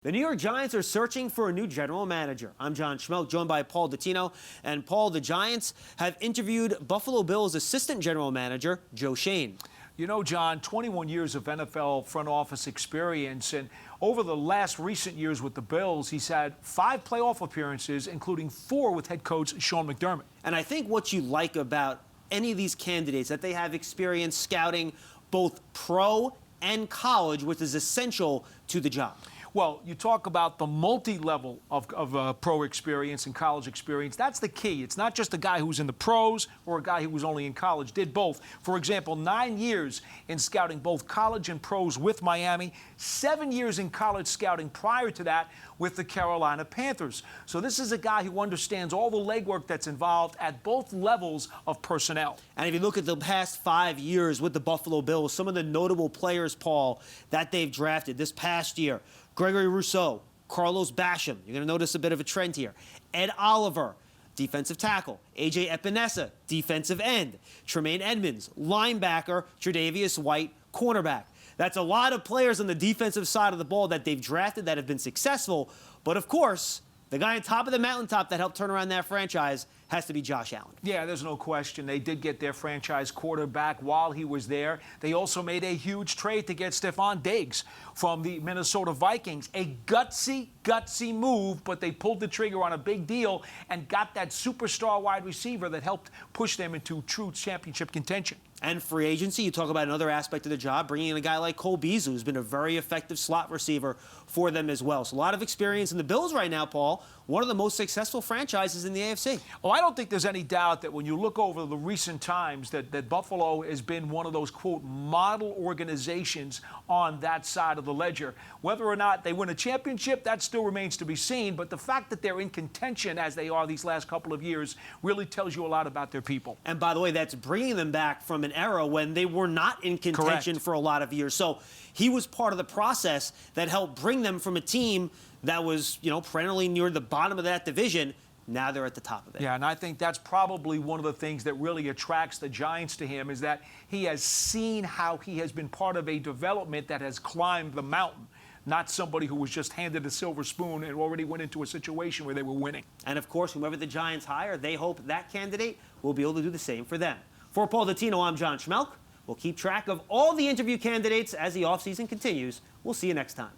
The New York Giants are searching for a new general manager. I'm John Schmelk, joined by Paul Dottino. And Paul, the Giants have interviewed Buffalo Bills assistant general manager Joe Schoen. You know, John, 21 years of NFL front office experience, and over the last recent years with the Bills, he's had 5 playoff appearances, including 4 with head coach Sean McDermott. And I think what you like about any of these candidates, that they have experience scouting both pro and college, which is essential to the job. Well, you talk about the multi-level of pro experience and college experience. That's the key. It's not just a guy who's in the pros or a guy who was only in college. Did both. For example, 9 years in scouting both college and pros with Miami, 7 years in college scouting prior to that with the Carolina Panthers. So this is a guy who understands all the legwork that's involved at both levels of personnel. And if you look at the past 5 years with the Buffalo Bills, some of the notable players, Paul, that they've drafted this past year: Gregory Rousseau, Carlos Basham. You're going to notice a bit of a trend here. Ed Oliver, defensive tackle. A.J. Epinesa, defensive end. Tremaine Edmonds, linebacker. Tre'Davious White, cornerback. That's a lot of players on the defensive side of the ball that they've drafted that have been successful. But, of course, the guy on top of the mountaintop that helped turn around that franchise has to be Josh Allen. Yeah, there's no question. They did get their franchise quarterback while he was there. They also made a huge trade to get Stephon Diggs from the Minnesota Vikings. A gutsy move, but they pulled the trigger on a big deal and got that superstar wide receiver that helped push them into true championship contention. And free agency, you talk about another aspect of the job, bringing in a guy like Cole Beasley, who's been a very effective slot receiver for them as well. So a lot of experience in the Bills right now, Paul, one of the most successful franchises in the AFC. Oh, I don't think there's any doubt that when you look over the recent times that Buffalo has been one of those, quote, model organizations on that side of the ledger. Whether or not they win a championship, that still remains to be seen. But the fact that they're in contention as they are these last couple of years really tells you a lot about their people. And by the way, that's bringing them back from an era when they were not in contention for a lot of years. So he was part of the process that helped bring them from a team that was, perennially near the bottom of that division. Now they're at the top of it. Yeah, and I think that's probably one of the things that really attracts the Giants to him, is that he has seen how he has been part of a development that has climbed the mountain, not somebody who was just handed a silver spoon and already went into a situation where they were winning. And, of course, whoever the Giants hire, they hope that candidate will be able to do the same for them. For Paul Dottino, I'm John Schmelk. We'll keep track of all the interview candidates as the offseason continues. We'll see you next time.